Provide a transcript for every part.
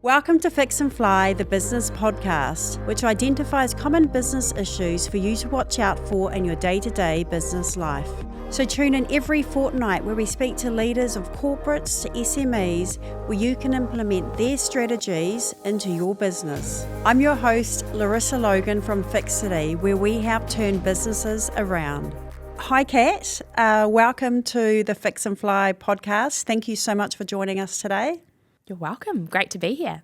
Welcome to Fix and Fly, the business podcast, which identifies common business issues for you to watch out for in your day-to-day business life. So tune in every fortnight where we speak to leaders of corporates to SMEs where you can implement their strategies into your business. I'm your host, Larissa Logan from Fixity, where we help turn businesses around. Hi, Kat. Welcome to the Fix and Fly podcast. Thank you so much for joining us today. You're welcome. Great to be here.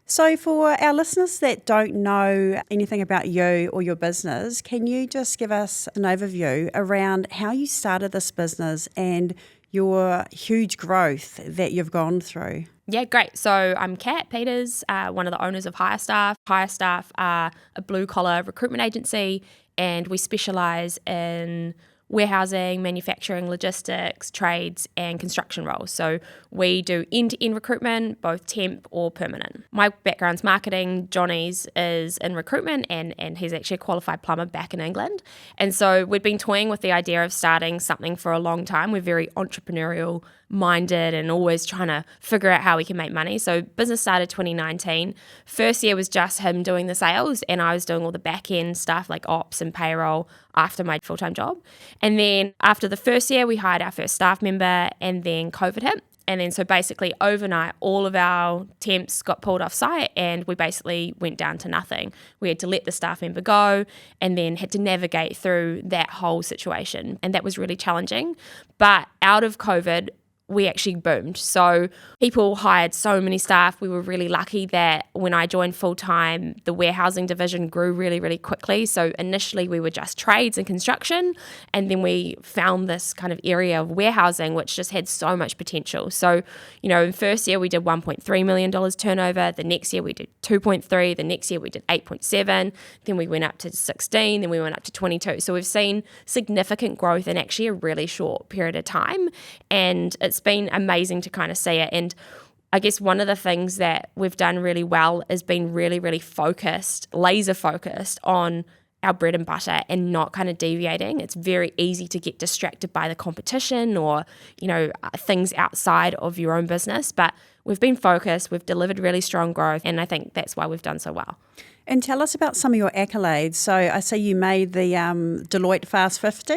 So for our listeners that don't know anything about you or your business, can you just give us an overview around how you started this business and your huge growth that you've gone through? Yeah, great. So I'm Kat Peters, one of the owners of HireStaff. HireStaff are a blue-collar recruitment agency, and we specialise in warehousing, manufacturing, logistics, trades, and construction roles. So we do end-to-end recruitment, both temp or permanent. My background's marketing. Johnny's is in recruitment, and he's actually a qualified plumber back in England. And so we'd been toying with the idea of starting something for a long time. We're very entrepreneurial minded and always trying to figure out how we can make money. So business started 2019. First year was just him doing the sales, and I was doing all the back end stuff like ops and payroll after my full-time job. And then after the first year, we hired our first staff member, and then COVID hit. And then so basically overnight, all of our temps got pulled off site, and we basically went down to nothing. We had to let the staff member go and then had to navigate through that whole situation. And that was really challenging. But out of COVID, we actually boomed. So people hired so many staff. We were really lucky that when I joined full-time, the warehousing division grew really, really quickly. So initially we were just trades and construction, and then we found this kind of area of warehousing which just had so much potential. So, in the first year we did $1.3 million turnover. The next year we did 2.3. The next year we did 8.7. Then we went up to 16. Then we went up to 22. So we've seen significant growth in actually a really short period of time. And it's been amazing to kind of see it. And I guess one of the things that we've done really well is been really, really focused, laser focused on our bread and butter and not kind of deviating. It's very easy to get distracted by the competition or, things outside of your own business. But we've been focused, we've delivered really strong growth, and I think that's why we've done so well. And tell us about some of your accolades. So I see you made the Deloitte Fast 50.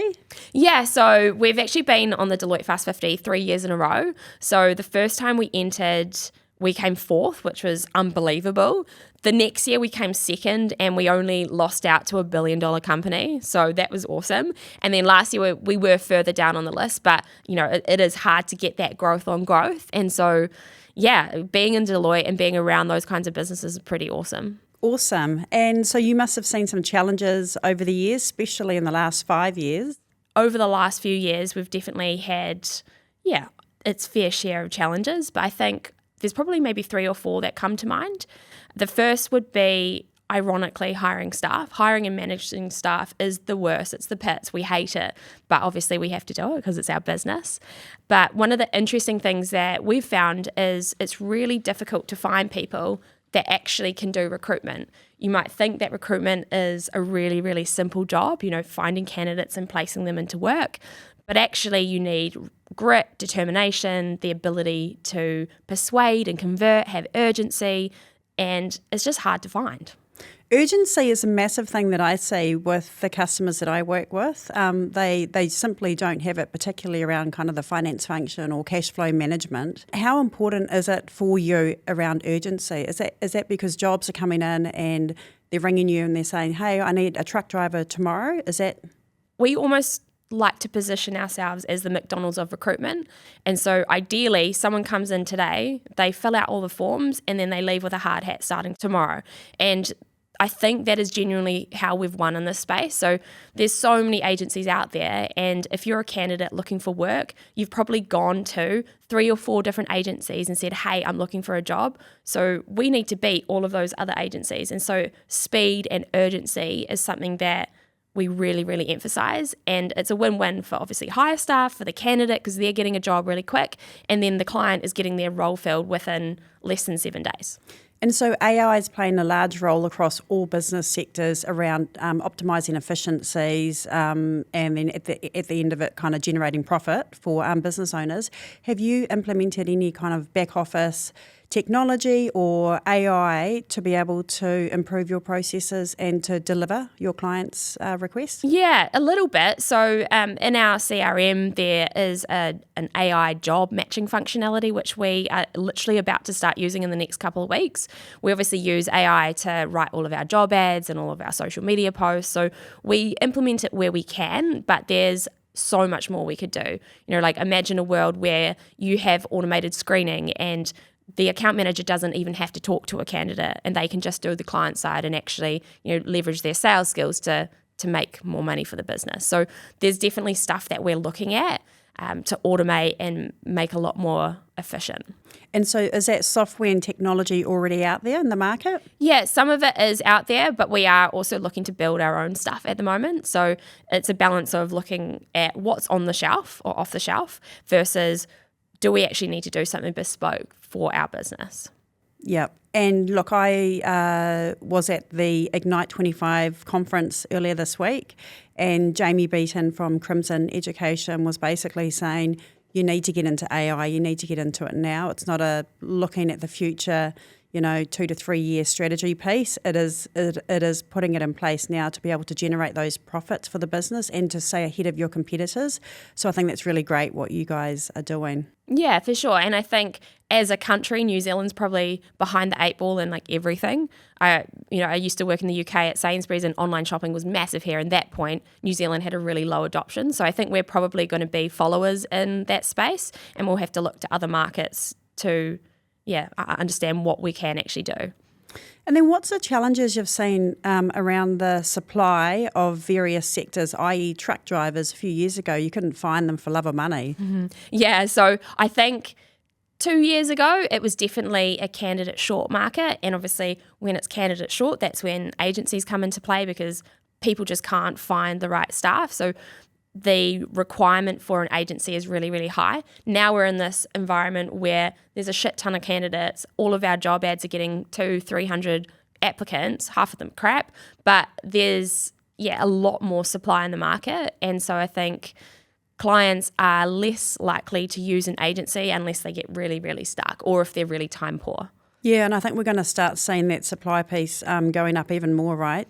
Yeah, so we've actually been on the Deloitte Fast 50 3 years in a row. So the first time we entered, we came fourth, which was unbelievable. The next year we came second, and we only lost out to $1 billion company. So that was awesome. And then last year we were further down on the list, but it is hard to get that growth on growth. And so, yeah, being in Deloitte and being around those kinds of businesses is pretty awesome. Awesome. And so you must have seen some challenges over the years, especially in the last 5 years. Over the last few years, we've definitely had, its fair share of challenges, but I think there's probably maybe 3 or 4 that come to mind. The first would be, ironically, hiring staff. Hiring and managing staff is the worst. It's the pits. We hate it, but obviously we have to do it because it's our business. But one of the interesting things that we've found is it's really difficult to find people that actually can do recruitment. You might think that recruitment is a really, really simple job, finding candidates and placing them into work. But actually you need grit, determination, the ability to persuade and convert, have urgency, and it's just hard to find. Urgency is a massive thing that I see with the customers that I work with. They simply don't have it, particularly around kind of the finance function or cash flow management. How important is it for you around urgency? Is that because jobs are coming in and they're ringing you and they're saying, hey, I need a truck driver tomorrow? Is that? We almost like to position ourselves as the McDonald's of recruitment. And so ideally, someone comes in today, they fill out all the forms, and then they leave with a hard hat starting tomorrow. And I think that is genuinely how we've won in this space. So there's so many agencies out there, and if you're a candidate looking for work, you've probably gone to 3 or 4 different agencies and said, hey, I'm looking for a job. So we need to beat all of those other agencies. And so speed and urgency is something that we really, really emphasize. And it's a win-win for obviously HireStaff, for the candidate, because they're getting a job really quick, and then the client is getting their role filled within less than 7 days. And so AI is playing a large role across all business sectors around optimising efficiencies and then at the end of it kind of generating profit for business owners. Have you implemented any kind of back office technology or AI to be able to improve your processes and to deliver your clients' requests? Yeah, a little bit. So in our CRM, there is an AI job matching functionality, which we are literally about to start using in the next couple of weeks. We obviously use AI to write all of our job ads and all of our social media posts. So we implement it where we can, but there's so much more we could do. Like imagine a world where you have automated screening and the account manager doesn't even have to talk to a candidate and they can just do the client side and actually, leverage their sales skills to make more money for the business. So there's definitely stuff that we're looking at to automate and make a lot more efficient. And so is that software and technology already out there in the market? Yeah, some of it is out there, but we are also looking to build our own stuff at the moment. So it's a balance of looking at what's on the shelf or off the shelf versus do we actually need to do something bespoke for our business? Yeah. And look, I was at the Ignite 25 conference earlier this week, and Jamie Beaton from Crimson Education was basically saying, you need to get into AI, you need to get into it now. It's not a looking at the future, 2 to 3 year strategy piece. It is putting it in place now to be able to generate those profits for the business and to stay ahead of your competitors. So I think that's really great what you guys are doing. Yeah, for sure. And I think as a country, New Zealand's probably behind the 8 ball in like everything. I used to work in the UK at Sainsbury's and online shopping was massive here. And at that point, New Zealand had a really low adoption. So I think we're probably going to be followers in that space and we'll have to look to other markets to, understand what we can actually do. And then what's the challenges you've seen around the supply of various sectors, i.e. truck drivers? A few years ago, you couldn't find them for love or money. Mm-hmm. Yeah, so I think 2 years ago, it was definitely a candidate short market. And obviously when it's candidate short, that's when agencies come into play because people just can't find the right staff. So the requirement for an agency is really, really high. Now we're in this environment where there's a shit ton of candidates. All of our job ads are getting 200-300 applicants, half of them crap, but there's a lot more supply in the market. And so I think clients are less likely to use an agency unless they get really, really stuck or if they're really time poor. Yeah, and I think we're going to start seeing that supply piece going up even more, right?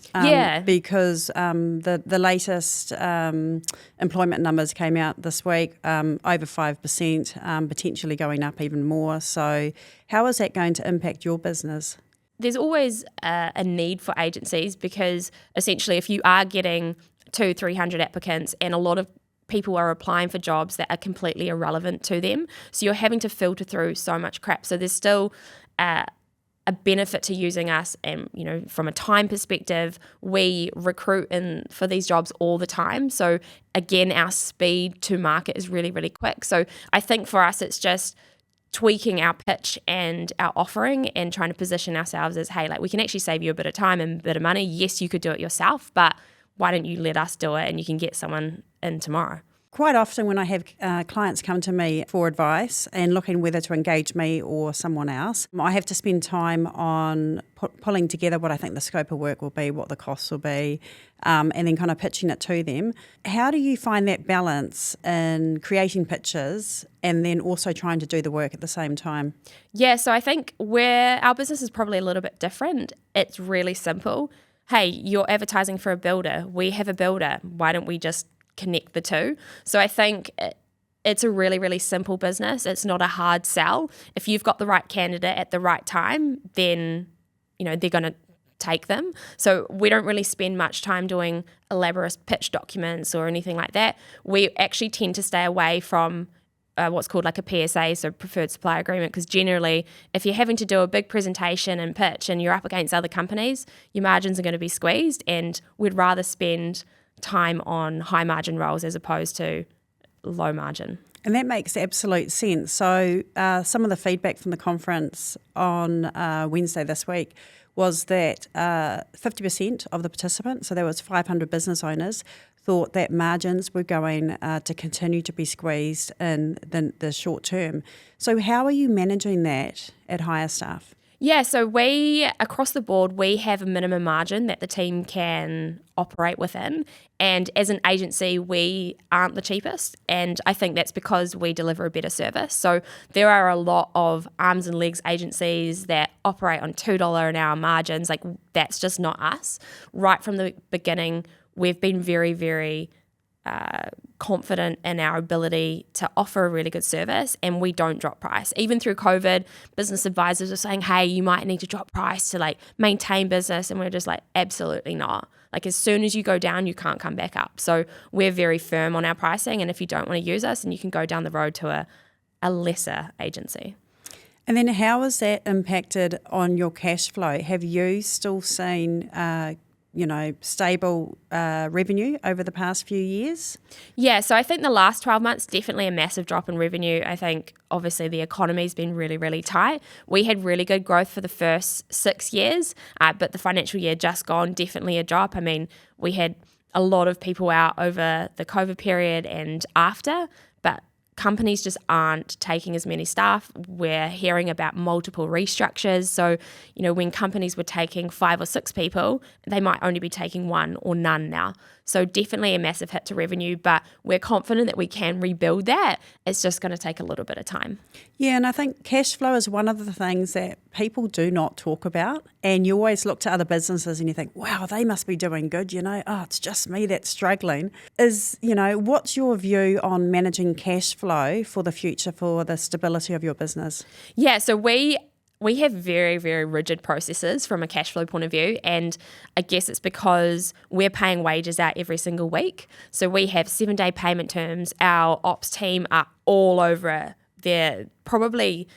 Because the latest employment numbers came out this week, over 5%, potentially going up even more. So how is that going to impact your business? There's always a need for agencies because essentially if you are getting 200-300 applicants and a lot of people are applying for jobs that are completely irrelevant to them, so you're having to filter through so much crap. So there's still a benefit to using us, and from a time perspective, we recruit for these jobs all the time. So again, our speed to market is really, really quick. So I think for us, it's just tweaking our pitch and our offering and trying to position ourselves as, hey, like we can actually save you a bit of time and a bit of money. Yes, you could do it yourself, but why don't you let us do it and you can get someone in tomorrow? Quite often when I have clients come to me for advice and looking whether to engage me or someone else, I have to spend time on pulling together what I think the scope of work will be, what the costs will be, and then kind of pitching it to them. How do you find that balance in creating pitches and then also trying to do the work at the same time? Yeah, so I think where our business is probably a little bit different, it's really simple. Hey, you're advertising for a builder. We have a builder. Why don't we just connect the two? So I think it's a really, really simple business. It's not a hard sell. If you've got the right candidate at the right time, then they're going to take them. So we don't really spend much time doing elaborate pitch documents or anything like that. We actually tend to stay away from what's called like a PSA, so preferred supplier agreement, because generally if you're having to do a big presentation and pitch and you're up against other companies, your margins are going to be squeezed, and we'd rather spend time on high margin roles as opposed to low margin. And that makes absolute sense. So some of the feedback from the conference on Wednesday this week was that 50% of the participants, so there was 500 business owners, thought that margins were going to continue to be squeezed in the short term. So how are you managing that at HireStaff? Yeah, so we, across the board, we have a minimum margin that the team can operate within. And as an agency, we aren't the cheapest. And I think that's because we deliver a better service. So there are a lot of arms and legs agencies that operate on $2 an hour margins. Like, that's just not us. Right from the beginning, we've been very, very confident in our ability to offer a really good service, and we don't drop price. Even through COVID, business advisors are saying, hey, you might need to drop price to like maintain business, and we're just like, absolutely not. Like, as soon as you go down, you can't come back up. So we're very firm on our pricing, and if you don't want to use us, then you can go down the road to a lesser agency. And then how has that impacted on your cash flow? Have you still seen stable revenue over the past few years? Yeah, so I think the last 12 months, definitely a massive drop in revenue. I think obviously the economy's been really, really tight. We had really good growth for the first 6 years, but the financial year just gone, definitely a drop. I mean, we had a lot of people out over the COVID period and after, but companies just aren't taking as many staff. We're hearing about multiple restructures. So, when companies were taking 5 or 6 people, they might only be taking 1 or none now. So definitely a massive hit to revenue, but we're confident that we can rebuild that. It's just going to take a little bit of time. Yeah, and I think cash flow is one of the things that people do not talk about. And you always look to other businesses and you think, wow, they must be doing good, it's just me that's struggling. What's your view on managing cash flow for the future, for the stability of your business? Yeah, so we have very, very rigid processes from a cash flow point of view, and I guess it's because we're paying wages out every single week. So we have 7-day payment terms. Our ops team are all over it. They're probably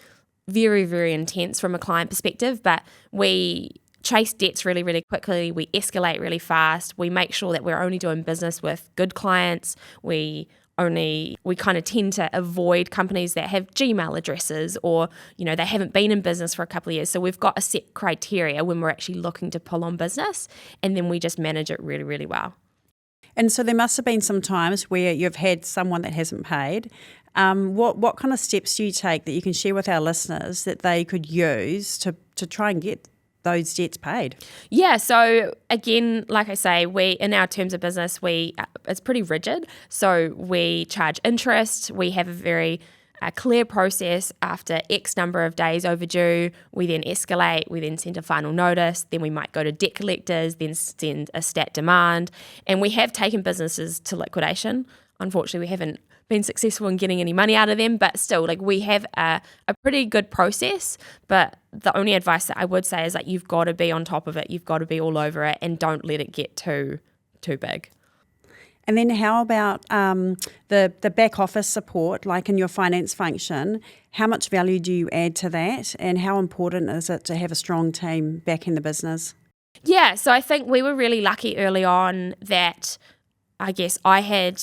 very, very intense from a client perspective, but we chase debts really, really quickly. We escalate really fast. We make sure that we're only doing business with good clients. We kind of tend to avoid companies that have Gmail addresses or, they haven't been in business for a couple of years. So we've got a set criteria when we're actually looking to pull on business, and then we just manage it really, really well. And so there must have been some times where you've had someone that hasn't paid. What kind of steps do you take that you can share with our listeners that they could use to try and get those debts paid? Yeah, so again, like I say, we in our terms of business, it's pretty rigid. So we charge interest. We have a very clear process. After X number of days overdue, we then escalate. We then send a final notice. Then we might go to debt collectors, then send a stat demand. And we have taken businesses to liquidation. Unfortunately, we haven't been successful in getting any money out of them, but still, we have a pretty good process. But the only advice that I would say is you've got to be on top of it. You've got to be all over it, and don't let it get too big. And then how about the back office support, like in your finance function? How much value do you add to that, and how important is it to have a strong team back in the business? Yeah, so I think we were really lucky early on that I guess I had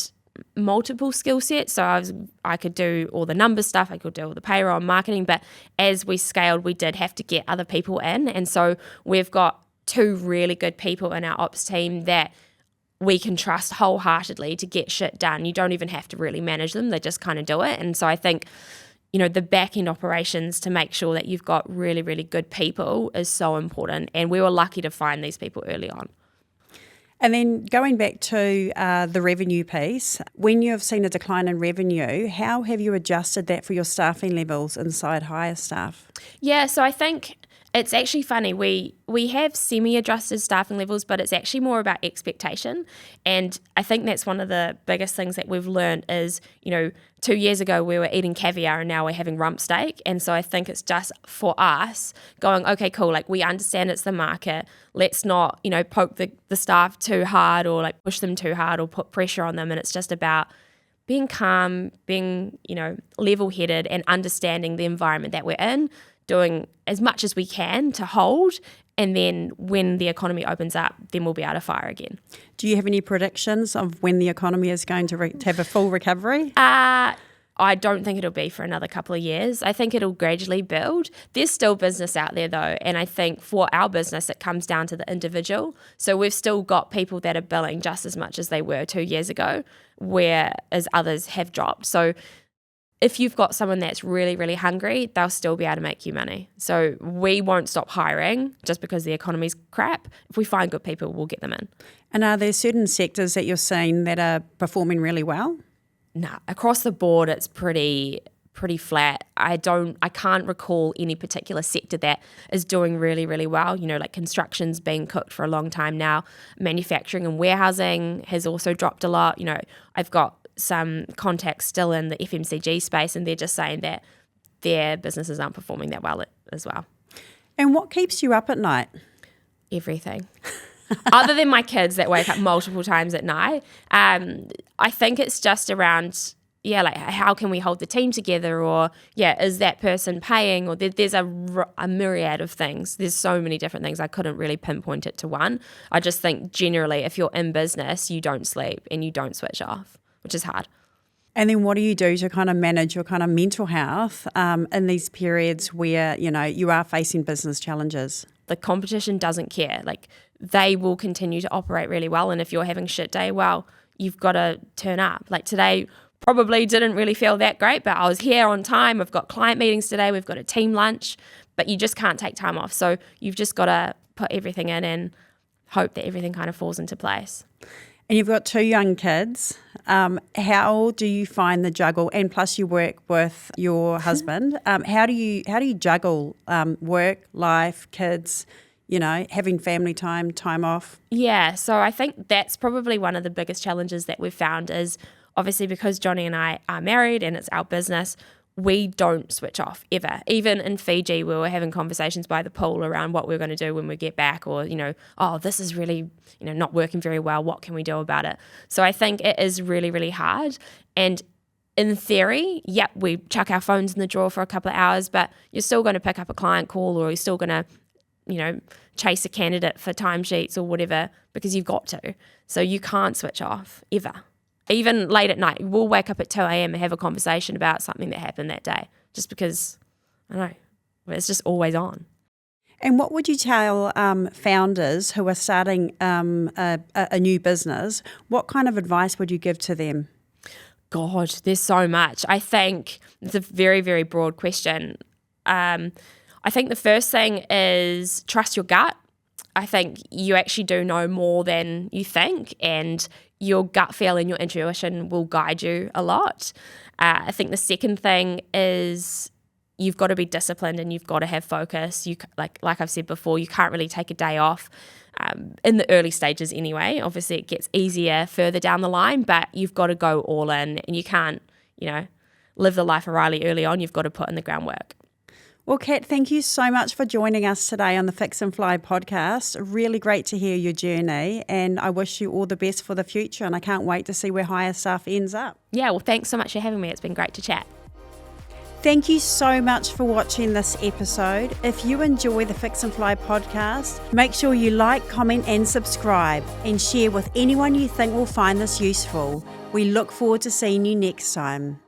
multiple skill sets. So I could do all the number stuff, I could do all the payroll and marketing, but as we scaled, we did have to get other people in. And so we've got 2 really good people in our ops team that we can trust wholeheartedly to get shit done. You don't even have to really manage them. They just kind of do it. And so I think, the back end operations to make sure that you've got really, really good people is so important. And we were lucky to find these people early on. And then going back to the revenue piece, when you have seen a decline in revenue, how have you adjusted that for your staffing levels inside HireStaff? Yeah, so I think it's actually funny. We have semi-adjusted staffing levels, but it's actually more about expectation. And I think that's one of the biggest things that we've learned is, 2 years ago we were eating caviar and now we're having rump steak. And so I think it's just for us going, okay, cool, we understand it's the market. Let's not, poke the staff too hard or push them too hard or put pressure on them. And it's just about being calm, being, level-headed and understanding the environment that we're in, doing as much as we can to hold, and then when the economy opens up, then we'll be able to fire again. Do you have any predictions of when the economy is going to have a full recovery? I don't think it'll be for another couple of years. I think it'll gradually build. There's still business out there though, and I think for our business it comes down to the individual. So we've still got people that are billing just as much as they were 2 years ago, whereas others have dropped. So if you've got someone that's really, really hungry, they'll still be able to make you money. So we won't stop hiring just because the economy's crap. If we find good people, we'll get them in. And are there certain sectors that you're seeing that are performing really well? Nah, across the board, it's pretty flat. I can't recall any particular sector that is doing really, really well. Like construction's been cooked for a long time now. Manufacturing and warehousing has also dropped a lot. I've got some contacts still in the FMCG space, and they're just saying that their businesses aren't performing that well as well. And what keeps you up at night? Everything. Other than my kids that wake up multiple times at night, I think it's just around, like how can we hold the team together, or is that person paying, or there's a myriad of things. There's so many different things. I couldn't really pinpoint it to one. I just think generally if you're in business, you don't sleep and you don't switch off, which is hard. And then what do you do to kind of manage your kind of mental health in these periods where, you are facing business challenges? The competition doesn't care. Like, they will continue to operate really well. And if you're having a shit day, well, you've got to turn up. Like today probably didn't really feel that great, but I was here on time. I've got client meetings today. We've got a team lunch, but you just can't take time off. So you've just got to put everything in and hope that everything kind of falls into place. And you've got 2 young kids. How do you find the juggle? And plus, you work with your husband. How do you juggle work, life, kids? Having family time off? Yeah, so I think that's probably one of the biggest challenges that we've found is obviously because Johnny and I are married and it's our business, we don't switch off ever. Even in Fiji, we were having conversations by the pool around what we're going to do when we get back, or, this is really, not working very well. What can we do about it? So I think it is really, really hard. And in theory, we chuck our phones in the drawer for a couple of hours, but you're still going to pick up a client call, or you're still going to chase a candidate for timesheets or whatever, because you've got to. So you can't switch off ever. Even late at night, we'll wake up at 2 a.m. and have a conversation about something that happened that day, just because, I don't know, it's just always on. And what would you tell founders who are starting a new business? What kind of advice would you give to them? God, there's so much. I think it's a very, very broad question. I think the first thing is trust your gut. I think you actually do know more than you think, and your gut feel and your intuition will guide you a lot. I think the second thing is you've got to be disciplined and you've got to have focus. You like I've said before, you can't really take a day off in the early stages anyway. Obviously, it gets easier further down the line, but you've got to go all in, and you can't, live the life of Riley early on. You've got to put in the groundwork. Well, Kat, thank you so much for joining us today on the Fix and Fly podcast. Really great to hear your journey, and I wish you all the best for the future, and I can't wait to see where HireStaff ends up. Yeah, well, thanks so much for having me. It's been great to chat. Thank you so much for watching this episode. If you enjoy the Fix and Fly podcast, make sure you like, comment and subscribe, and share with anyone you think will find this useful. We look forward to seeing you next time.